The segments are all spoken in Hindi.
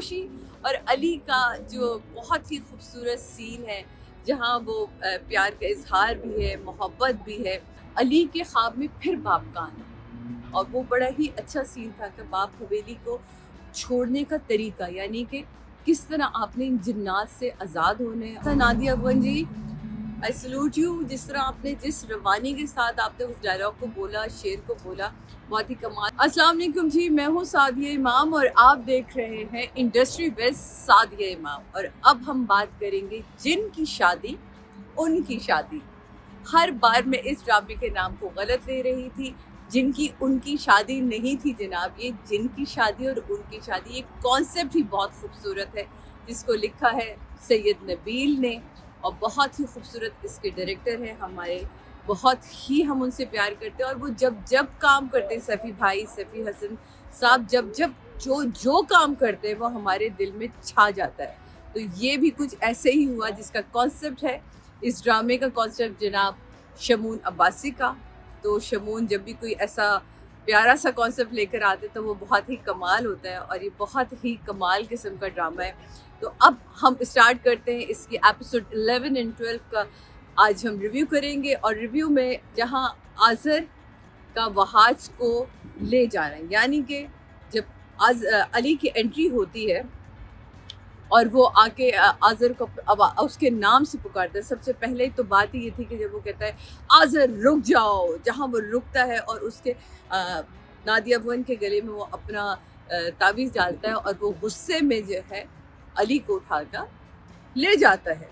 खुशी और अली का जो बहुत ही खूबसूरत सीन है, जहाँ वो प्यार का इजहार भी है, मोहब्बत भी है। अली के ख्वाब में फिर बाप का आना, और वो बड़ा ही अच्छा सीन था कि बाप हवेली को छोड़ने का तरीका, यानी कि किस तरह आपने इन जिन्नात से आज़ाद होने। नादिया अफगन जी, आई सल्यूट यू। जिस तरह आपने, जिस रवानी के साथ आपने उस डायलॉग को बोला, शेर को बोला, बहुत ही कमाल। अस्सलाम वालेकुम जी, मैं हूँ सादिया इमाम और आप देख रहे हैं इंडस्ट्री विद सादिया इमाम। और अब हम बात करेंगे जिनकी शादी, उनकी शादी। हर बार मैं इस ड्रामे के नाम को गलत ले रही थी। जिनकी उनकी शादी नहीं थी जनाब, ये जिनकी शादी और उनकी शादी। ये कॉन्सेप्ट ही बहुत खूबसूरत है, जिसको लिखा है सैयद नबील ने, और बहुत ही खूबसूरत इसके डायरेक्टर हैं हमारे, बहुत ही हम उनसे प्यार करते हैं। और वो जब जब काम करते हैं, सफ़ी भाई, सफ़ी हसन साहब, जब जब जो काम करते हैं वो हमारे दिल में छा जाता है। तो ये भी कुछ ऐसे ही हुआ, जिसका कॉन्सेप्ट है इस ड्रामे का कॉन्सेप्ट जनाब शमून अब्बासी का। तो शमून जब भी कोई ऐसा प्यारा सा कॉन्सेप्ट लेकर आते तो वो बहुत ही कमाल होता है, और ये बहुत ही कमाल किस्म का ड्रामा है। तो अब हम स्टार्ट करते हैं इसकी एपिसोड 11 एंड 12 का। आज हम रिव्यू करेंगे, और रिव्यू में जहां आज़र का वहाज को ले जाना है, यानी कि जब अली की एंट्री होती है और वो आके आज़र को अब उसके नाम से पुकारता है। सबसे पहले तो बात ही ये थी कि जब वो कहता है आज़र रुक जाओ, जहाँ वो रुकता है और उसके नादिया अफगन के गले में वो अपना तावीज़ डालता है, और वो गुस्से में जो है अली को उठाकर ले जाता है।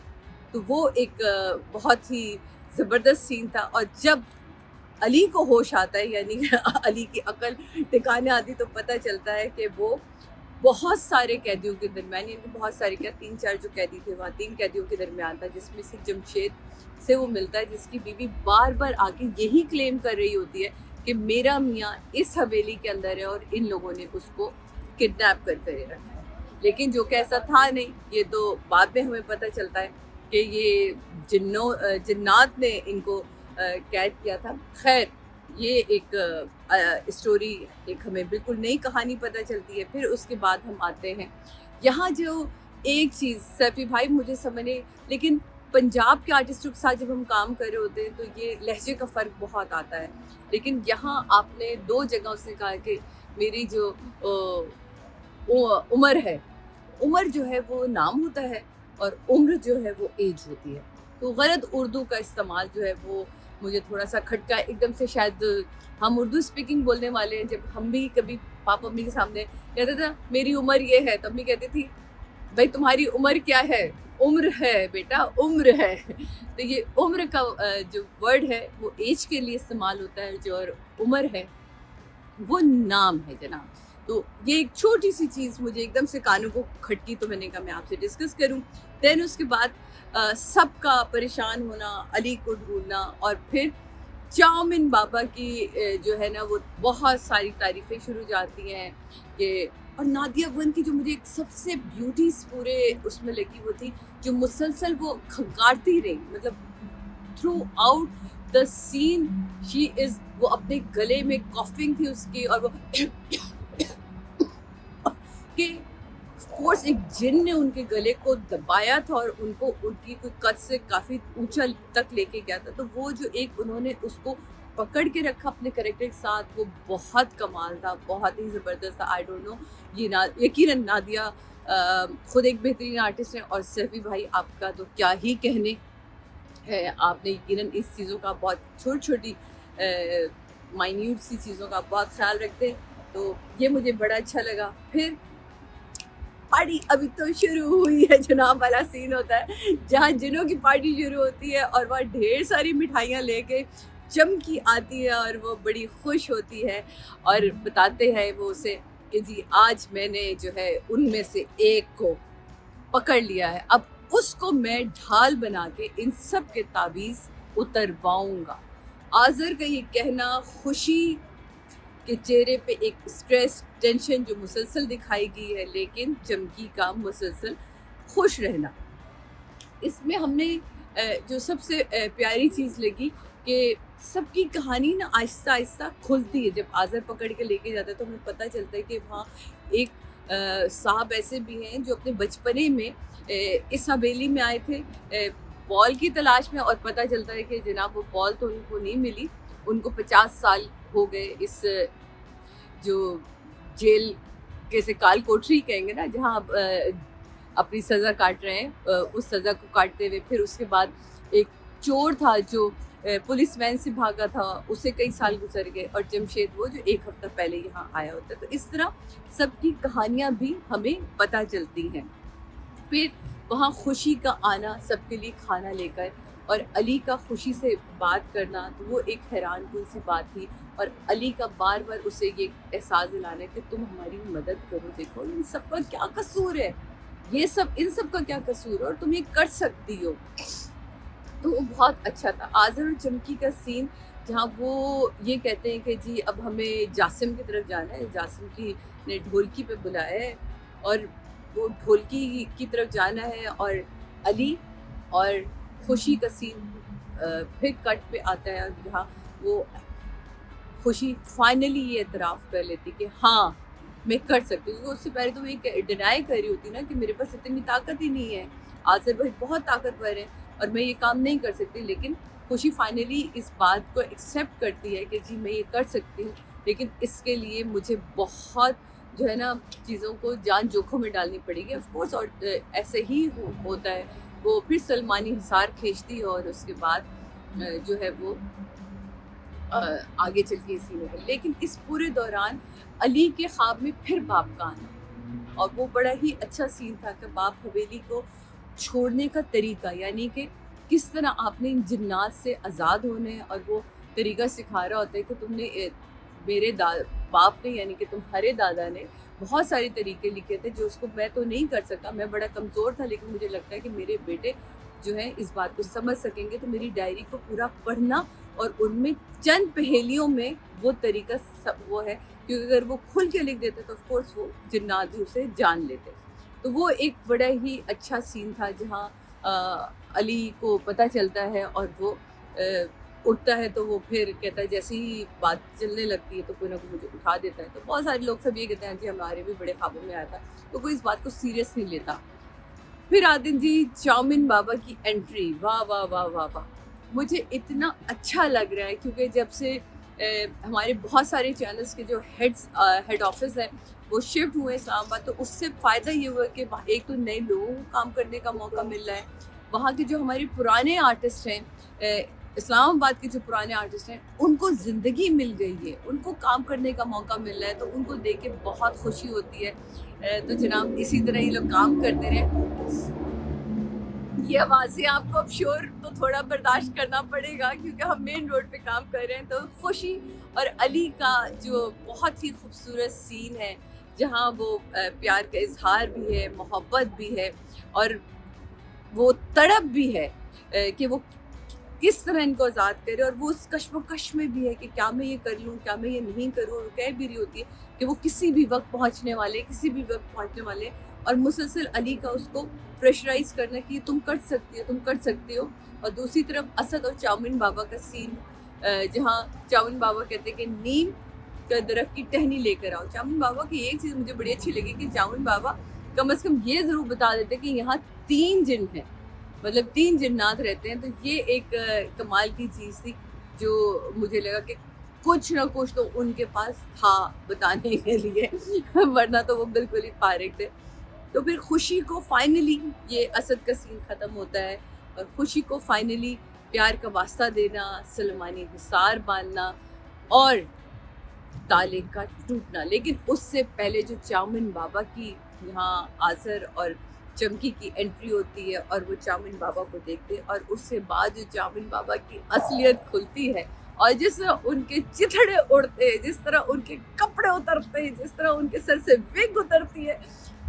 तो वो एक बहुत ही ज़बरदस्त सीन था। और जब अली को होश आता है, यानी अली की अकल ठिकाने आती, तो पता चलता है कि वो बहुत सारे कैदियों के दरमियान, यानी बहुत सारे क्या, 3-4 जो कैदी थे वहाँ 3 कैदियों के दरमियान था, जिसमें से जमशेद से वो मिलता है, जिसकी बीवी बार बार आके यही क्लेम कर रही होती है कि मेरा मियाँ इस हवेली के अंदर है और इन लोगों ने उसको किडनैप करके रखा है। लेकिन जो कि ऐसा था नहीं, ये तो बाद में हमें पता चलता है कि ये जिन्नात ने इनको कैद किया था। खैर, ये एक स्टोरी, एक हमें बिल्कुल नई कहानी पता चलती है। फिर उसके बाद हम आते हैं यहाँ, जो एक चीज़ सैफी भाई मुझे समझ नहीं, लेकिन पंजाब के आर्टिस्टों के साथ जब हम काम कर रहे होते हैं तो ये लहजे का फ़र्क बहुत आता है। लेकिन यहाँ आपने 2 जगह उसने कहा कि मेरी जो उम्र है, उम्र जो है वो नाम होता है और उम्र जो है वो एज होती है। तो गलत उर्दू का इस्तेमाल जो है वो मुझे थोड़ा सा खटका। एकदम से शायद हम उर्दू स्पीकिंग बोलने वाले हैं, जब हम भी कभी पापा मम्मी के सामने कहते थे मेरी उम्र ये है, तो अम्मी कहती थी भाई तुम्हारी उम्र क्या है? उम्र है बेटा, उम्र है। तो ये उम्र का जो वर्ड है वो एज के लिए इस्तेमाल होता है, जो और उम्र है वो नाम है जनाब। तो ये एक छोटी सी चीज़ मुझे एकदम से कानों को खटकी, तो मैंने कहा मैं आपसे डिस्कस करूं। देन उसके बाद सबका परेशान होना, अली को ढूंढना, और फिर चाउमिन बाबा की जो है ना वो बहुत सारी तारीफ़ें शुरू जाती हैं कि। और नादिया अफगन की जो मुझे एक सबसे ब्यूटी पूरे उसमें लगी वो थी, जो मुसलसल वो खंगारती रही, मतलब throughout the scene she is, वो अपने गले में कॉफिंग थी उसकी, और वो कि कोर्स एक जिन ने उनके गले को दबाया था और उनको उनकी कोई कद से काफ़ी ऊंचा तक लेके गया था। तो वो जो एक उन्होंने उसको पकड़ के रखा अपने कैरेक्टर के साथ, वो बहुत कमाल था, बहुत ही ज़बरदस्त था। आई डोंट नो, ये यकीनन नादिया खुद एक बेहतरीन आर्टिस्ट हैं, और सैफी भाई आपका तो क्या ही कहने है। आपने यकीनन इस चीज़ों का बहुत छोटी माइन्यूट सी चीज़ों का बहुत ख्याल रखते हैं। तो ये मुझे बड़ा अच्छा लगा। फिर पार्टी अभी तो शुरू हुई है जनाब वाला सीन होता है, जहाँ जिनों की पार्टी शुरू होती है और वह ढेर सारी मिठाइयाँ लेके चमकी आती है, और वो बड़ी खुश होती है, और बताते हैं वो उसे कि जी आज मैंने जो है उनमें से एक को पकड़ लिया है, अब उसको मैं ढाल बना के इन सब के ताबीज़ उतरवाऊंगा। आज़र का ये कहना, खुशी के चेहरे पे एक स्ट्रेस, टेंशन जो मुसलसल दिखाई गई है, लेकिन चमकी का मुसलसल खुश रहना। इसमें हमने जो सबसे प्यारी चीज़ लगी कि सबकी कहानी ना आहिस्ता आहिस्ता खुलती है। जब आज़र पकड़ के लेके जाता है तो हमें पता चलता है कि वहाँ एक साहब ऐसे भी हैं जो अपने बचपने में इस हवेली में आए थे बॉल की तलाश में, और पता चलता है कि जनाब वो बॉल तो उनको नहीं मिली। उनको 50 साल हो गए इस जो जेल कैसे काल कोठरी कहेंगे ना, जहाँ आप अपनी सज़ा काट रहे हैं, उस सज़ा को काटते हुए फिर उसके बाद एक चोर था जो पुलिस वैन से भागा था, उसे कई साल गुजर गए, और जमशेद वो जो एक हफ्ता पहले यहाँ आया होता है। तो इस तरह सबकी कहानियाँ भी हमें पता चलती हैं। फिर वहाँ खुशी का आना, सबके लिए खाना लेकर, और अली का खुशी से बात करना, तो वो एक हैरानकुन सी बात थी। और अली का बार बार उसे ये एहसास दिलाना कि तुम हमारी मदद करो, देखो इन सब का क्या कसूर है, ये सब इन सब का क्या कसूर है, और तुम ये कर सकती हो। तो वो बहुत अच्छा था। आज़र और चमकी का सीन, जहाँ वो ये कहते हैं कि जी अब हमें जासिम की तरफ जाना है, जासिम की ने ढोलकी पे बुलाया है और वो ढोलकी की तरफ जाना है, और अली और खुशी का सीन फिर कट पे आता है, जहाँ वो खुशी फाइनली ये एतराफ़ कर लेती कि हाँ मैं कर सकती हूँ, क्योंकि उससे पहले तो वो ये डिनाई कर रही होती ना कि मेरे पास इतनी ताकत ही नहीं है, आज़र भाई बहुत ताकतवर है और मैं ये काम नहीं कर सकती। लेकिन खुशी फाइनली इस बात को एक्सेप्ट करती है कि जी मैं ये कर सकती हूँ, लेकिन इसके लिए मुझे बहुत जो है ना चीज़ों को जान जोखों में डालनी पड़ेगी ऑफ कोर्स। और ऐसे ही होता है। वो फिर सलमानी हिसार खींचती है और उसके बाद जो है वो आगे चल के इसी में। लेकिन इस पूरे दौरान अली के ख्वाब में फिर बाप का आना, और वो बड़ा ही अच्छा सीन था कि बाप हवेली को छोड़ने का तरीका, यानी कि किस तरह आपने इन जिन्नात से आज़ाद होने, और वो तरीका सिखा रहा होता है कि तुमने मेरे बाप ने, यानी कि तुम्हारे दादा ने बहुत सारे तरीके लिखे थे जो उसको मैं तो नहीं कर सका, मैं बड़ा कमज़ोर था, लेकिन मुझे लगता है कि मेरे बेटे जो है इस बात को समझ सकेंगे। तो मेरी डायरी को पूरा पढ़ना, और उनमें चंद पहेलियों में वो तरीका सब वो है, क्योंकि अगर वो खुल के लिख देते तो ऑफ कोर्स वो जिन्नात भी उसे जान लेते। तो वो एक बड़ा ही अच्छा सीन था, जहाँ अली को पता चलता है और वो उठता है, तो वो फिर कहता है, जैसे ही बात चलने लगती है तो कोई ना कोई मुझे उठा देता है। तो बहुत सारे लोग सब ये कहते हैं जी हमारे भी बड़े ख्वाबों में आया था, तो कोई इस बात को सीरियस नहीं लेता। फिर आते जी चाउमिन बाबा की एंट्री, वाह वाह वाह वाह वाह, मुझे इतना अच्छा लग रहा है, क्योंकि जब से हमारे बहुत सारे चैनल्स के जो हेड ऑफिस है वो शिफ्ट हुए इस्लामाबाद, तो उससे फ़ायदा ये हुआ कि एक तो नए लोगों को काम करने का मौका मिल रहा है, वहाँ के जो हमारे पुराने आर्टिस्ट हैं, इस्लामाबाद के जो पुराने आर्टिस्ट हैं, उनको ज़िंदगी मिल गई है, उनको काम करने का मौका मिल रहा है, तो उनको देख के बहुत खुशी होती है। तो जनाब इसी तरह ये लोग काम करते रहें। ये आवाज़ें आपको अब श्योर तो थोड़ा बर्दाश्त करना पड़ेगा, क्योंकि हम मेन रोड पे काम कर रहे हैं। तो खुशी और अली का जो बहुत ही खूबसूरत सीन है, जहाँ वो प्यार का इजहार भी है, मोहब्बत भी है, और वो तड़प भी है कि वो किस तरह इनको आज़ाद करे, और वो उस कश्मकश में भी है कि क्या मैं ये कर लूँ, क्या मैं ये नहीं करूँ। और कह भी रही होती है कि वो किसी भी वक्त पहुँचने वाले, और मुसलसल अली का उसको प्रेशराइज़ करना कि तुम कर सकती हो। और दूसरी तरफ असद और चाउमिन बाबा का सीन, जहाँ चाउमिन बाबा कहते हैं कि नीम का दरख्त की टहनी लेकर आओ। चाउमिन बाबा की एक चीज़ मुझे बड़ी अच्छी लगी कि चाउमिन बाबा कम से कम ये ज़रूर बता देते कि यहाँ 3 जिन हैं, मतलब 3 जिन्नात रहते हैं। तो ये एक कमाल की चीज़ थी, जो मुझे लगा कि कुछ ना कुछ तो उनके पास था बताने के लिए वरना तो वो बिल्कुल ही फारिग थे। तो फिर खुशी को फाइनली ये असद का सीन ख़त्म होता है, और खुशी को फाइनली प्यार का वास्ता देना, सलमानी हिसार बांधना और ताले का टूटना। लेकिन उससे पहले जो चाउमिन बाबा की यहाँ आज़र और चमकी की एंट्री होती है, और वो चाउमिन बाबा को देखते हैं, और उससे बाद जो चाउमिन बाबा की असलियत खुलती है, और जिस तरह उनके चिथड़े उड़ते हैं, जिस तरह उनके कपड़े उतरते हैं, जिस तरह उनके सर से विग उतरती है,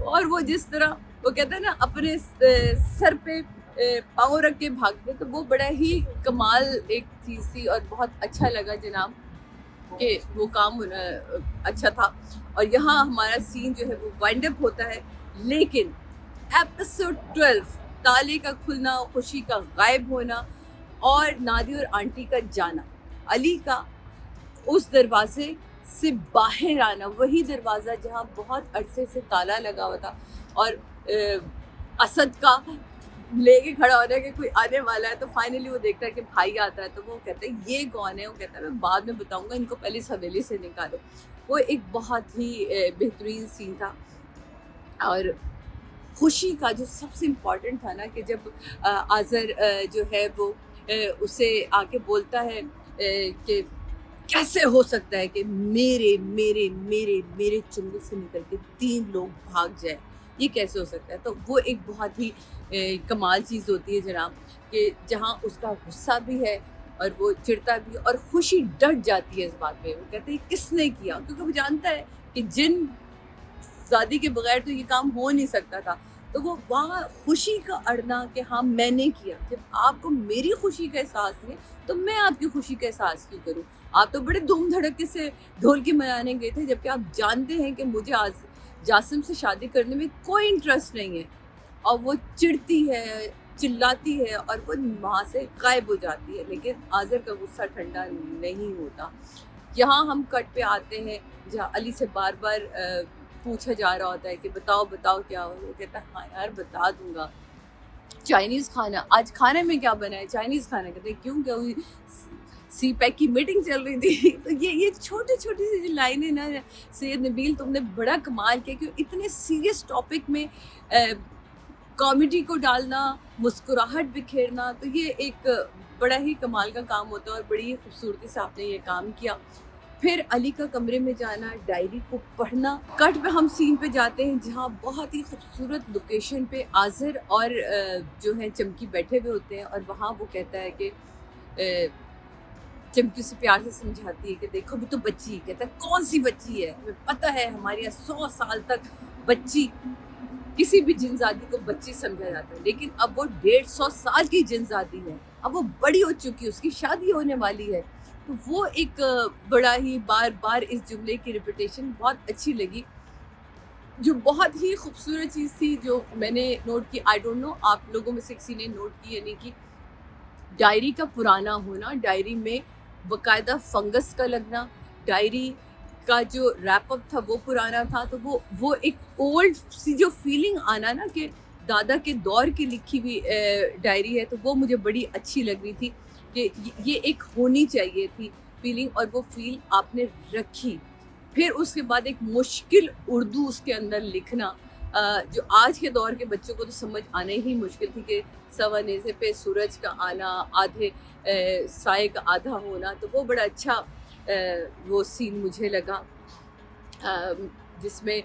और वो जिस तरह वो कहते हैं ना अपने सर पे पाँव रख के भागते, तो वो बड़ा ही कमाल एक चीज़ थी, और बहुत अच्छा लगा जनाब कि वो काम अच्छा था। और यहाँ हमारा सीन जो है वो वाइंड अप होता है। लेकिन एपिसोड 12 ताले का खुलना, खुशी का गायब होना, और नादी और आंटी का जाना, अली का उस दरवाजे से बाहर आना, वही दरवाज़ा जहाँ बहुत अरसे से ताला लगा हुआ था और असद का लेके खड़ा होना है कि कोई आने वाला है, तो फाइनली वो देखता है कि भाई आता है, तो वो कहता है ये कौन है? वो कहता है मैं बाद में बताऊंगा, इनको पहले इस हवेली से निकालो। वो एक बहुत ही बेहतरीन सीन था। और खुशी का जो सबसे इम्पोर्टेंट था ना कि जब आज़र जो है वो उसे आके बोलता है कि कैसे हो सकता है कि मेरे मेरे मेरे मेरे चुंगल से निकल के 3 लोग भाग जाए, ये कैसे हो सकता है? तो वो एक बहुत ही कमाल चीज़ होती है जनाब, कि जहाँ उसका गुस्सा भी है और वो चिढ़ता भी है और खुशी डट जाती है इस बात पे। वो कहते हैं किसने किया? क्योंकि वो जानता है कि जिन ज़ादी के बगैर तो ये काम हो नहीं सकता था। तो वो वहाँ खुशी का अड़ना कि हाँ मैंने किया। जब आपको मेरी खुशी का एहसास नहीं है, तो मैं आपकी खुशी का एहसास क्यों करूँ? आप तो बड़े धूम-धड़क्के से ढोलकी मनाने गए थे, जबकि आप जानते हैं कि मुझे जासिम से शादी करने में कोई इंटरेस्ट नहीं है। और वो चिढ़ती है, चिल्लाती है और वो वहाँ से गायब हो जाती है। लेकिन आज़र का गुस्सा ठंडा नहीं होता। यहाँ हम कट पे आते हैं जहाँ अली से बार-बार पूछा जा रहा होता है कि बताओ बताओ क्या हो? वो कहता है हाँ यार बता दूंगा, चाइनीज़ खाना, आज खाने में क्या बना है? चाइनीज़ खाना। कहते हैं क्यों, क्या हुई? सी पैक की मीटिंग चल रही थी। तो ये छोटी छोटी सी जो लाइनें ना सैयद नबील तुमने बड़ा कमाल किया कि इतने सीरियस टॉपिक में कॉमेडी को डालना, मुस्कुराहट बिखेरना, तो ये एक बड़ा ही कमाल का काम होता है और बड़ी ही खूबसूरती से आपने ये काम किया। फिर अली का कमरे में जाना, डायरी को पढ़ना। कट पे हम सीन पे जाते हैं जहाँ बहुत ही खूबसूरत लोकेशन पे आज़र और जो है चमकी बैठे हुए होते हैं और वहाँ वो कहता है कि चमकी उसे प्यार से समझाती है कि देखो अभी तो बच्ची है। कहता है कौन सी बच्ची है? हमें पता है हमारे यहाँ 100 साल तक बच्ची, किसी भी जिनजादी को बच्ची समझा जाता है, लेकिन अब वो 150 साल की जिनजादी है, अब वो बड़ी हो चुकी है, उसकी शादी होने वाली है। तो वो एक बड़ा ही बार बार इस जुमले की रिपीटेशन बहुत अच्छी लगी। जो बहुत ही खूबसूरत चीज़ थी जो मैंने नोट की, आई डोंट नो आप लोगों में से किसी ने नोट की या नहीं की, डायरी का पुराना होना, डायरी में बाकायदा फंगस का लगना, डायरी का जो रैप अप था वो पुराना था, तो वो एक ओल्ड सी जो फीलिंग आना ना कि दादा के दौर की लिखी हुई डायरी है, तो वो मुझे बड़ी अच्छी लग रही थी कि ये एक होनी चाहिए थी फीलिंग, और वो फील आपने रखी। फिर उसके बाद एक मुश्किल उर्दू उसके अंदर लिखना, जो आज के दौर के बच्चों को तो समझ आने ही मुश्किल थी कि सवा नेज़े पे सूरज का आना, आधे साए का आधा होना, तो वो बड़ा अच्छा वो सीन मुझे लगा। जिसमें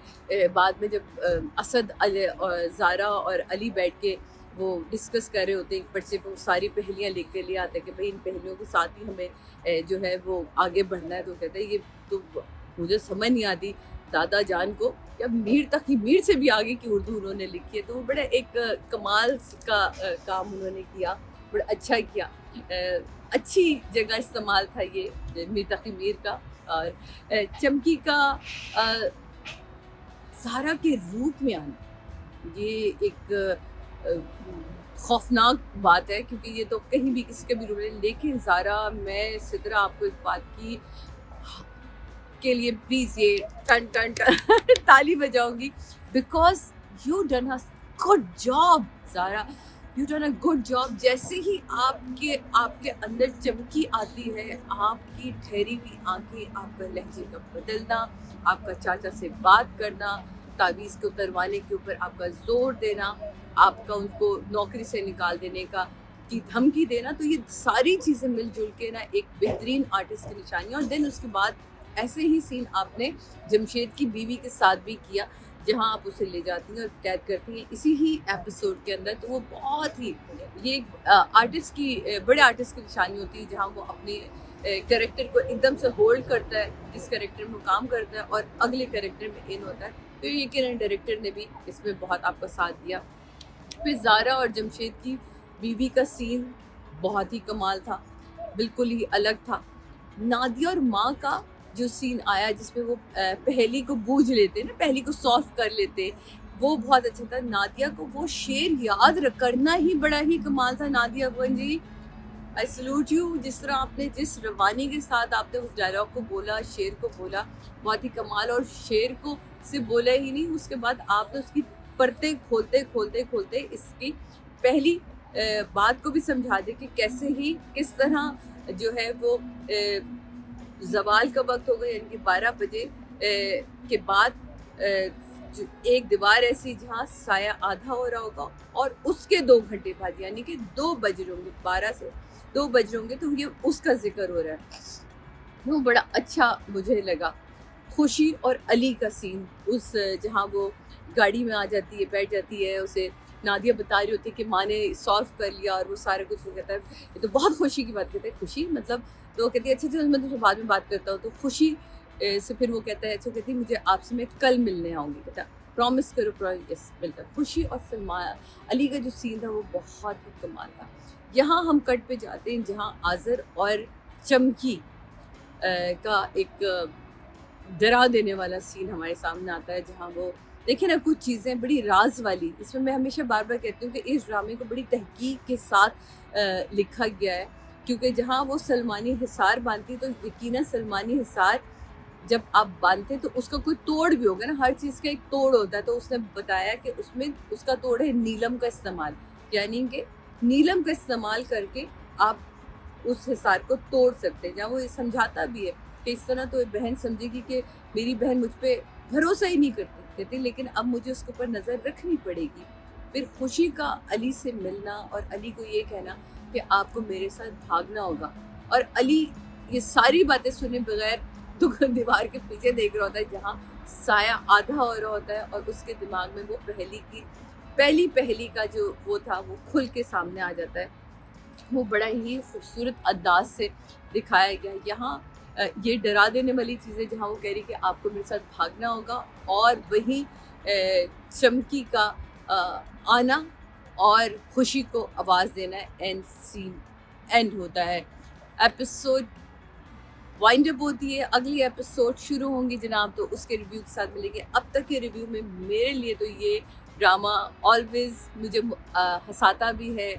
बाद में जब असद और ज़ारा और अली बैठ के वो डिस्कस कर रहे होते हैं, एक पर्चे पे वो सारी पहेलियाँ लिख के ले आते हैं कि भाई इन पहेलियों के साथ ही हमें जो है वो आगे बढ़ना है। तो कहते हैं ये तो मुझे समझ नहीं आती दादा जान को, या मीर तक ही, मीर से भी आगे की उर्दू उन्होंने लिखी है। तो वो बड़ा एक कमाल का काम उन्होंने किया, बड़ा अच्छा किया। अच्छी जगह इस्तेमाल था ये मीर तकी मीर का। और चमकी का ज़ारा के रूप में आना, ये एक खौफनाक बात है, क्योंकि ये तो कहीं भी किसी के भी रूप में। लेकिन ज़ारा, मैं सिदरा आपको इस बात की के लिए प्लीज़ ये टन टन टन ताली बजाऊंगी, because you done a good job Zara, you done a good job. जैसे ही आपके अंदर चमकी आती है, आपकी ठहरी हुई आंखें, आपका लहजे का बदलना, आपका चाचा से बात करना, तावीज़ को उतरवाने के ऊपर आपका जोर देना, आपका उनको नौकरी से निकाल देने का की धमकी देना, तो ये सारी चीज़ें मिलजुल के ना एक बेहतरीन आर्टिस्ट की निशानी है। और देन उसके बाद ऐसे ही सीन आपने जमशेद की बीवी के साथ भी किया, जहां आप उसे ले जाती हैं और कैद करती हैं इसी ही एपिसोड के अंदर। तो वो बहुत ही, ये आर्टिस्ट की, बड़े आर्टिस्ट की निशानी होती है, जहां वो अपने कैरेक्टर को एकदम से होल्ड करता है, जिस कैरेक्टर में वो काम करता है, और अगले कैरेक्टर में इन होता है। तो यकीनन डायरेक्टर ने भी इसमें बहुत आपका साथ दिया। फिर ज़ारा और जमशेद की बीवी का सीन बहुत ही कमाल था, बिल्कुल ही अलग था। नादिया और माँ का जो सीन आया, जिसमें वो पहेली को बूझ लेते ना, पहेली को सॉल्व कर लेते, वो बहुत अच्छा था। नादिया को वो शेर याद करना ही बड़ा ही कमाल था। नादिया अफगन जी, आई सल्यूट यू। जिस तरह आपने जिस रवानी के साथ आपने उस डायलॉग को बोला, शेर को बोला, बहुत ही कमाल। और शेर को सिर्फ बोला ही नहीं, उसके बाद आपने उसकी परतें खोलते खोलते खोलते इसकी पहली बात को भी समझा दी कि कैसे ही किस तरह जो है वो ज़वाल का वक्त होगा, यानी कि 12 बजे के बाद जो एक दीवार ऐसी जहाँ साया आधा हो रहा होगा, और उसके 2 घंटे बाद यानी कि 2 बज रहे होंगे, 12 से 2 बज रहे होंगे, तो ये उसका जिक्र हो रहा है। वो बड़ा अच्छा मुझे लगा। खुशी और अली का सीन, उस जहाँ वो गाड़ी में आ जाती है, बैठ जाती है, उसे नादिया बता रही होती है कि माँ ने सॉल्व कर लिया और वो सारा कुछ। वो कहता है ये तो बहुत खुशी की बात, कहते हैं खुशी मतलब, तो वो कहती है अच्छा चलो मैं तुमसे बाद में बात करता हूँ। तो खुशी से फिर वो कहता है, अच्छा कहती है मुझे आपसे मैं कल मिलने आऊँगी, कहता प्रॉमिस करो, प्रॉमिस मिलता। खुशी और सलमान अली का जो सीन था वो बहुत ही कमाल था। यहाँ हम कट पे जाते हैं जहाँ आज़र और चमकी का एक डरा देने वाला सीन हमारे सामने आता है, जहाँ वो देखिए ना कुछ चीज़ें बड़ी राज वाली। इसमें मैं हमेशा बार बार कहती हूँ कि इस ड्रामे को बड़ी तहकीक के साथ लिखा गया है, क्योंकि जहाँ वो सलमानी हिसार बांधती, तो यकीनन सलमानी हिसार जब आप बांधते तो उसका कोई तोड़ भी होगा ना, हर चीज़ का एक तोड़ होता है। तो उसने बताया कि उसमें उसका तोड़ है नीलम का इस्तेमाल, यानी कि नीलम का इस्तेमाल करके आप उस हिसार को तोड़ सकते हैं। जहाँ वो ये समझाता भी है कि इस तरह तो ये बहन समझेगी कि मेरी बहन मुझ पर भरोसा ही नहीं करती, कहती लेकिन अब मुझे उसके ऊपर नज़र रखनी पड़ेगी। फिर खुशी का अली से मिलना और अली को ये कहना कि आपको मेरे साथ भागना होगा, और अली ये सारी बातें सुने बगैर तो दीवार के पीछे देख रहा होता है जहाँ साया आधा हो रहा होता है, और उसके दिमाग में वो पहली का जो वो था वो खुल के सामने आ जाता है। वो बड़ा ही खूबसूरत अंदाज से दिखाया गया। यहाँ ये डरा देने वाली चीज़ें जहाँ वो कह रही कि आपको मेरे साथ भागना होगा, और वहीं चमकी का आना और खुशी को आवाज़ देना है। एंड सीन एंड होता है, एपिसोड वाइंड अप होती है। अगली एपिसोड शुरू होंगी जनाब, तो उसके रिव्यू के साथ मिलेंगे। अब तक के रिव्यू में मेरे लिए तो ये ड्रामा ऑलवेज़ मुझे हंसाता भी है,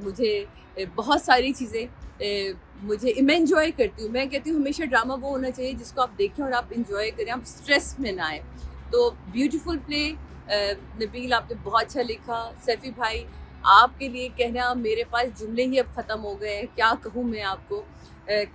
मुझे बहुत सारी चीज़ें मुझे मैं इंजॉय करती हूँ। मैं कहती हूँ हमेशा ड्रामा वो होना चाहिए जिसको आप देखें और आप इंजॉय करें, आप स्ट्रेस में ना आए। तो ब्यूटीफुल प्ले नबील आपने बहुत अच्छा लिखा। सैफ़ी भाई आपके लिए कहना, मेरे पास जुमले ही अब ख़त्म हो गए हैं, क्या कहूँ मैं आपको।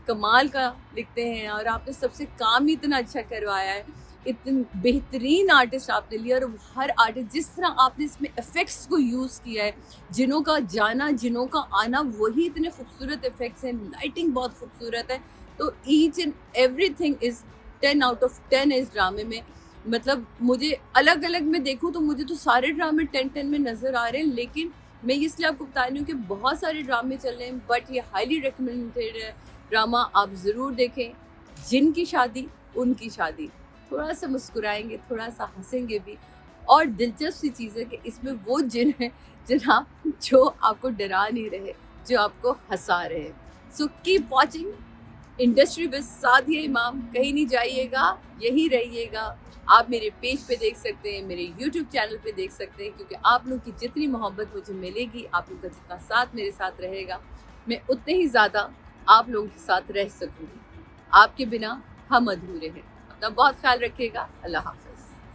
कमाल का लिखते हैं, और आपने सबसे काम ही इतना अच्छा करवाया है, इतने बेहतरीन आर्टिस्ट आपने लिया, और हर आर्टिस्ट जिस तरह आपने इसमें इफ़ेक्ट्स को यूज़ किया है, जिनों का जाना जिनों का आना, वही इतने खूबसूरत इफ़ेक्ट्स हैं, लाइटिंग बहुत खूबसूरत है। तो each and everything is 10 out of 10 है इस ड्रामे में। मतलब मुझे अलग अलग में देखूँ तो मुझे तो सारे ड्रामे 10-10 में नज़र आ रहे हैं, लेकिन मैं इसलिए आपको बता रही हूँ कि बहुत सारे ड्रामे चल रहे हैं, बट ये हाईली रिकमेंडेड ड्रामा आप ज़रूर देखें। जिनकी शादी उनकी शादी, थोड़ा सा मुस्कुराएंगे, थोड़ा सा हंसेंगे भी, और दिलचस्प सी चीज़ है कि इसमें वो जिन है जनाब जो आपको डरा नहीं रहे, जो आपको हंसा रहे। So keep watching industry with Sadia इमाम, कहीं नहीं जाइएगा, यही रहिएगा। आप मेरे पेज पे देख सकते हैं, मेरे यूट्यूब चैनल पे देख सकते हैं, क्योंकि आप लोग की जितनी मोहब्बत मुझे मिलेगी, आप लोग का जितना साथ मेरे साथ रहेगा, मैं उतने ही ज़्यादा आप लोगों के साथ रह सकूँगी। आपके बिना हम अधूरे हैं। अपना बहुत ख्याल रखिएगा। अल्लाह हाफ़िज़।